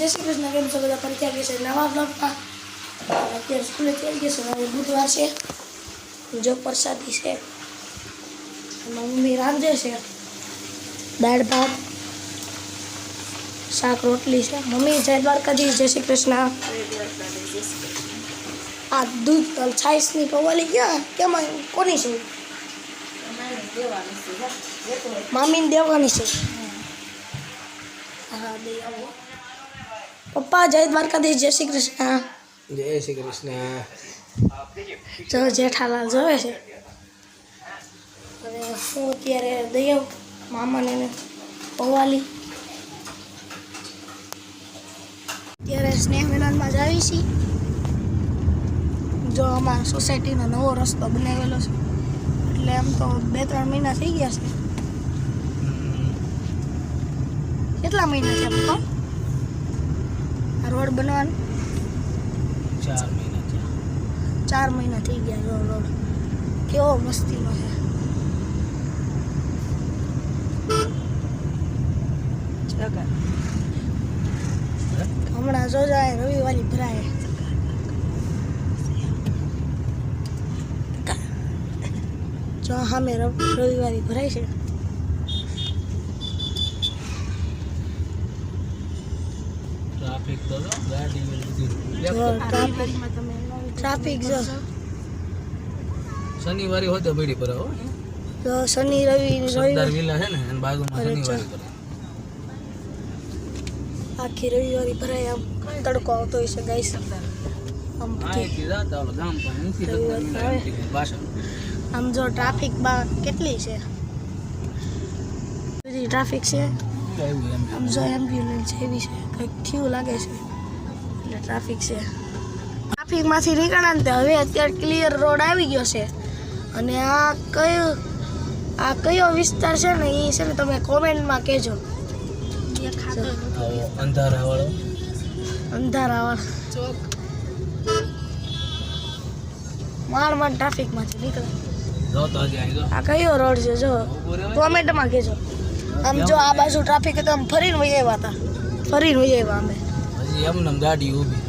જય શ્રી કૃષ્ણ. કેમ છો બધા? ફરી ત્યાં ગયા છે નવા બ્લોગમાં. અત્યારે સ્કૂલે થઈ ગયા છે. હવે બુધવાર છે, જો પ્રસાદી છે. મમ્મી રાંધે છે દાળ ભાત શાક રોટલી છે. મમ્મી જય દ્વારકાધીશ. જય શ્રી કૃષ્ણ. આ દૂધ છાશની પવાલી કેમાં કોની છે? મામીને દેવાની છે. હા દઈ આવો. પપ્પા જય દ્વારકાધીશ. જય શ્રી કૃષ્ણ. જય શ્રી કૃષ્ણ. જો જેઠાલાલ જોવે છે. અને હું અત્યારે દઈ આવું મામાને પવાલી. અત્યારે સ્નેહ મેદાનમાં જ આવી છીએ. જો અમારા સોસાયટીનો નવો રસ્તો બનાવેલો છે, એટલે એમ તો 2-3 મહિના થઈ ગયા છે. કેટલા મહિના છે પપ્પા આ રોડ બનવાનું? 4 મહિના થયા. 4 મહિના થઈ ગયા. જો રોડ કેવો મસ્તીનો છે. હમણાં જો જાય રવિવારી ભરાય. જો સામે રવિવારી ભરાય છે. ટ્રાફિક તો ગાડી ટ્રાફિક જો શનિવારે હોય તો બેડી પર હો. જો શનિ રવિ સરદાર વિલા છે ને એની બાજુમાં શનિવારે પર. આખી રવિવારી ભરાય. આમ તડકો આવતો હોય છે ગાઈસ. આમ જો ટ્રાફિક કેટલી છે, બધી ટ્રાફિક છે. આમ જો એમ્બ્યુલન્સ એવી છે, કંઈક થયું લાગે છે એટલે ટ્રાફિક છે. ટ્રાફિકમાંથી નીકળ્યા ને હવે અત્યારે ક્લિયર રોડ આવી ગયો છે. અને આ કયો વિસ્તાર છે ને એ છે ને તમે કોમેન્ટમાં કહેજો. અંધારાવાળો ચોક માંડ ટ્રાફિકમાંથી નીકળે. આ કયો રોડ છે જો કોમેન્ટમાં કહેજો. આમ જો આ બાજુ ટ્રાફિક તો આમ ફરીને વહી આવ્યા અમે. હજી એમને ગાડી ઊભી